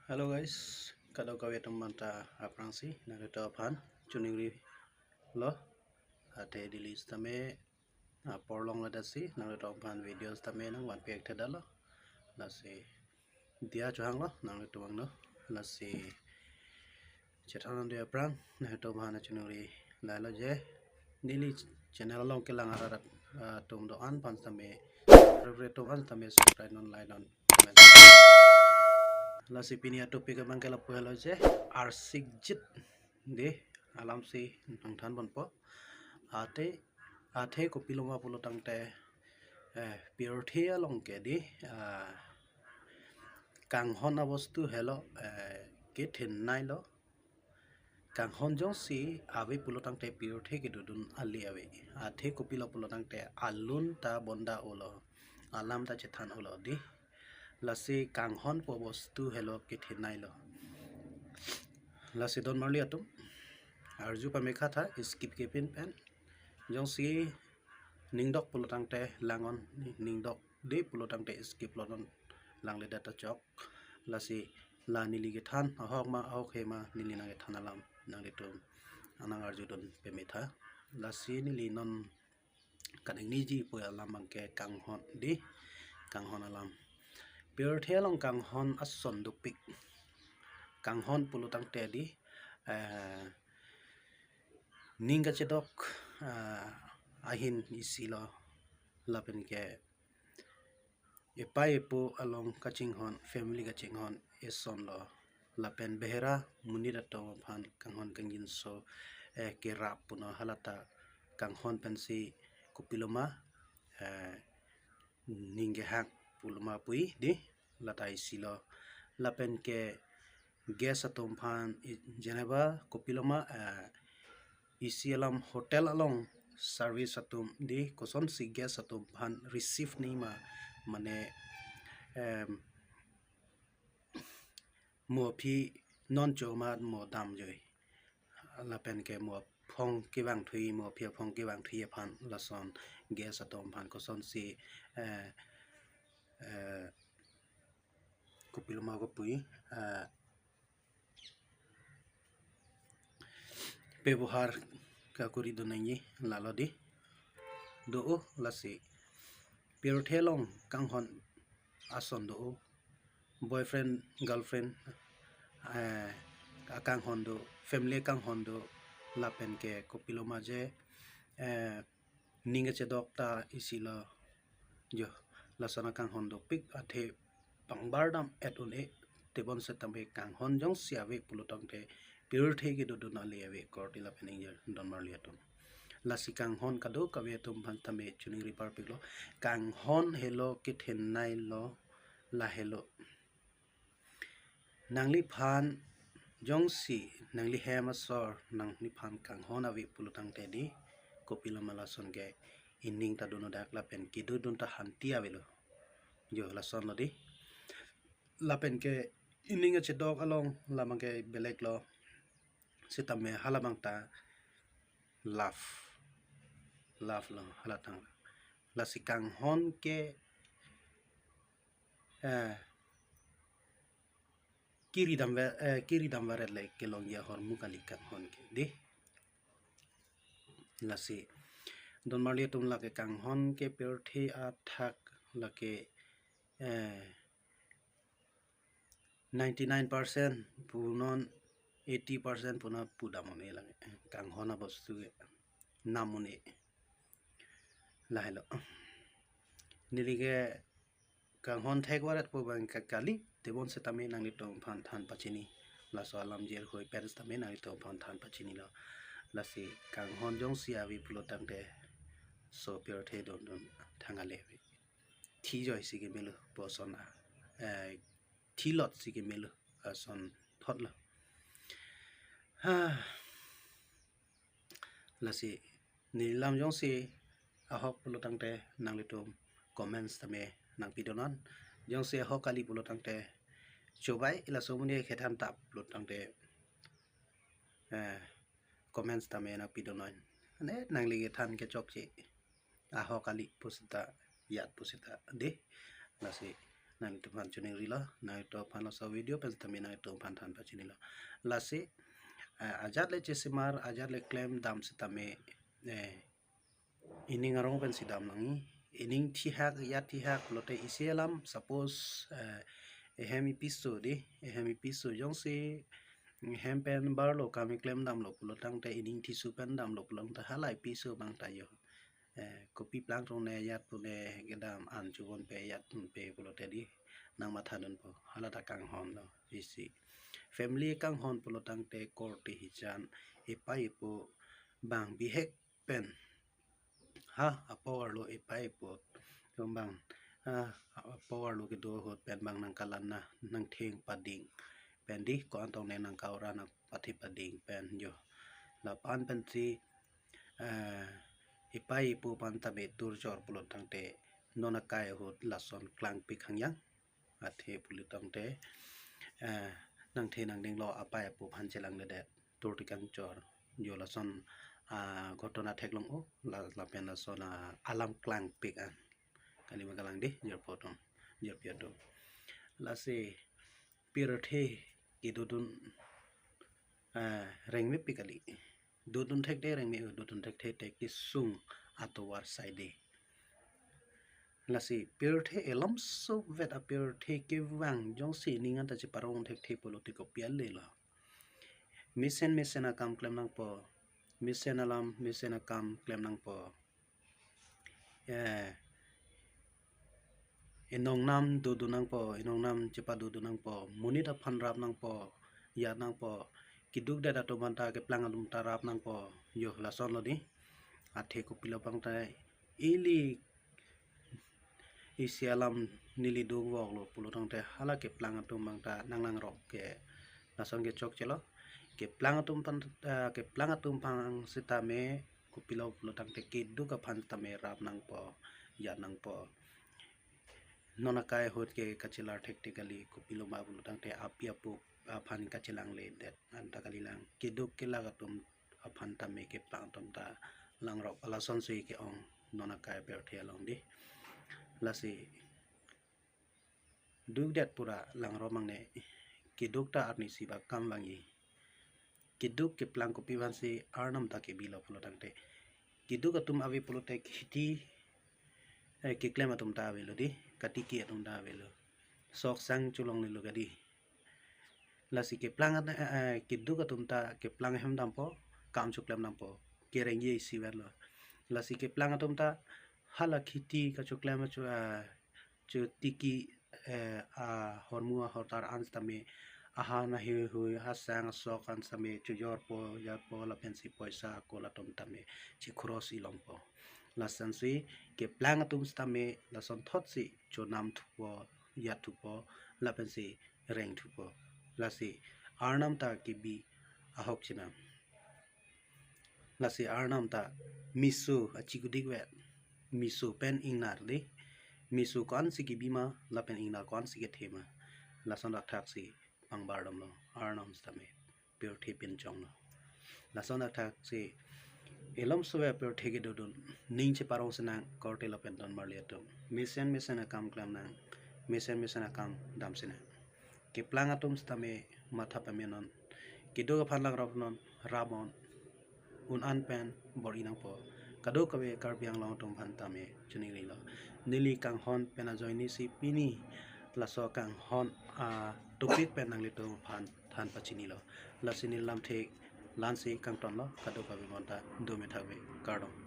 Hello guys, kalau kau teman ta aprangsi narito pan chuningri lo ate di list tame porlong la dasi narito pan videos tame nang wan pek tada lo lasi dia johang lo narito wang lo lasi cetanan dia aprang narito pan chuningri la lo je nili channel long kelang ararat tum do an pan tame revreto an tame subscribe non like on lasi pini topik abang kala pohelo je arsik jit de alam si nang than bon po ate ate ko piloma pulo tangte pirothe along ke di kang hon abostu helo ke thin nai lo kang hon jong si ave pulo tangte pirothe ke dudun ali ave ate ko pilo pulo tangte alun ta bonda olo alam ta chethan olo di lasi kang hon po bostu helo ke thin nai lo lasi don marli atum arju pa mekha tha skip ke pin pen jong si ningdok pulutang te langon ningdok de pulutang te skip lodon lang le data chok lasi la nili ge than ahok ma ahok he ma nili na ge than alam nang le tum anang arju don pe metha lasi nili non kaning ni ji po alam mang ke kang hon di kang hon alam pure thelong kang hon ason dupik kang hon pulutang te di ninga chedok ahin isilo lapen ke epai epo along kaching hon family kaching hon eson lo lapen behera munira to phan kanghon kangin so ke rap puno halata kanghon pensi kupiloma ninge hak puloma pui di lata isilo lapen ke gas atom phan geneva kupiloma isi alam hotel along service atum di koson si gas atum phan receive ni ma mane mo phi non choma mo dam joi la pen ke mo phong ki wang thui mo phi phong ki wang thui phan la son gas atom phan koson si kupiloma ko pui ব্যবহার ka kuri do nangi lalo di do lasi pirothelong kanghon ason do boyfriend girlfriend akang hondo family kang hondo lapen ke kopiloma je ninga che dokta isila jo lasana kang hondo pik athe pangbardam etune tebon se tambe kang hon jong siave pulutong te pirothe ke do na leave kortila peninger don marliatum lasi kang hon kado kawe tum ban tame chuning ripar piglo kang hon hello kit hennai lo la hello nangli phan jong si nangli hema sor nangli phan kang hon awi pulutang te di kopila malason ge inning ta dono dak la pen ki du dun ta hanti avelo jo la son lo di la pen ke inning che dog along la mang ke belek lo sitame halabang ta laugh lo halatang la si kang hon ke kiri dam varet le ke long ya hor mukali kang hon ke di la si don marli tum la ke kang hon ke pirthi a thak la ke 99% punon 80% puna pudamone la kang hona bostu namune la hello nilige kang hon thek warat po bang kali tebon se tame nang to phan than pachini la so alam jer hoi paris tame nang to phan than pachini la la si kang hon jong sia vi plotang de so pure the don thangale thi joi si ke melu posona thi lot si ke melu son thot la la si nilam jong si ahok plotang de nang to comments tame nang pidonan jong si ahok kali plotang de cobai ila somune khetan tap plotang de comments tame nang pidonan ne nang li than ke chok chi ahok kali pusita yat pusita de la si nang tu pan chuning rila nang to pan lo sa video pen tami nang to pan than pa chinila lasi ajat le chesimar ajat le claim dam sitame ining arong pen sidam nangi ining thi hak lote isialam suppose ehem episode jong si hem pen bar lo kami claim dam lo pulo tang te ining thi su pen dam lo pulo ta halai episode bang ta yo kopi plang trong ne yat pu ne gedam an chu won pe yat pe pulo te di nang ma thanun po hala ta kang hon lo isi family kang hon pulo tang te kor te hi chan epai po bang bi hek pen ha power lo epai po bang power lo ke do hot pen bang nang kalan na nang theng pading pen di ko antong ne nang kaura na pathi pading pen yo la pan pen si ipai pu pan tabe tur jor pulot tang te nona kai hot lason klang pi khang yang athe pulit tang te nang the nang ding lo apai pu phan chelang le de tur ti kang jor yo lason gotona theklong o la pen lason alam klang pi an kali magalang di jor potong jor piato la se pirothe ki dudun reng me pi kali dudun thek de reng me dudun thek te ki sung atowar side lasi pirothe elam so vet a pirothe ke wang jong si ningan ta chi parong thek the politiko pial le la misen akam klem nang po misen alam misen akam klem nang po inong nam dudu nang po inong nam chipa dudu nang po munita phan rap nang po ya nang po kiduk da to banta ke plang alum tarap nang po yo la son lo di athe ko pilo pang ta ili isialam nili do wok lo pulo tang te hala ke plang atum bang ta nang lang rok ke la son ke chok chelo ke plang atum pang sita me ko pilo pulo tang te kiduk ka phan ta me rap nang po ya nang po nona kai hot ke kachilar technically ko pilo ma pulo tang te apia pu phan kachilang le det an ta kalilang kiduk ke la atum phan ta me ke plang tum ta lang rok ala son sui ke ong nona kai per the long di lasi duk det pura lang ro mang ne kiduk ta arni siba kam wangi kiduk ke plang ko piwan si arnam ta ke bilo pulo tang te kiduk atum avi pulo te khiti ke klem atum ta avelo di kati ki atum ta avelo sok sang chulong ni lo gadi lasi ke plang kiduk atum ta ke plang hem dam po kam chu klem dam po ke rengi si lo lasi ke plang atum ta hala khiti ka chu klem chu tiki hormua hortar ans tame aha na hi hui hasang sok an same chu yor po ya po la pensi poisa ko la tom tame chi cross ilong po la sansui ke plang atum stame la son thot si chu nam thupo ya thupo la pensi reng thupo la si arnam ta ki bi ahok china la si arnam ta misu achigudik wet misu pen ingnar de misu kon si ki bima la pen ingnar kon si ke thema la son dak thak si pangbardam lo arnam stame pure thi pin chong lo la son dak thak si elam soe pure thi ke dodun ning che parong senang korte la pen don marle to misen akam klam nang misen akam dam sina ke plang atum stame matha pamenon ke do phan lang rop non ramon un an pen bor inang po kado kawe karbiang long tum phan tame chuni lo nili kang hon pena joini si pini la so kang hon topik pen nang le to phan than pachini lo la sinil lam the lan si kang ton lo kado kawe monta do me thawe kardom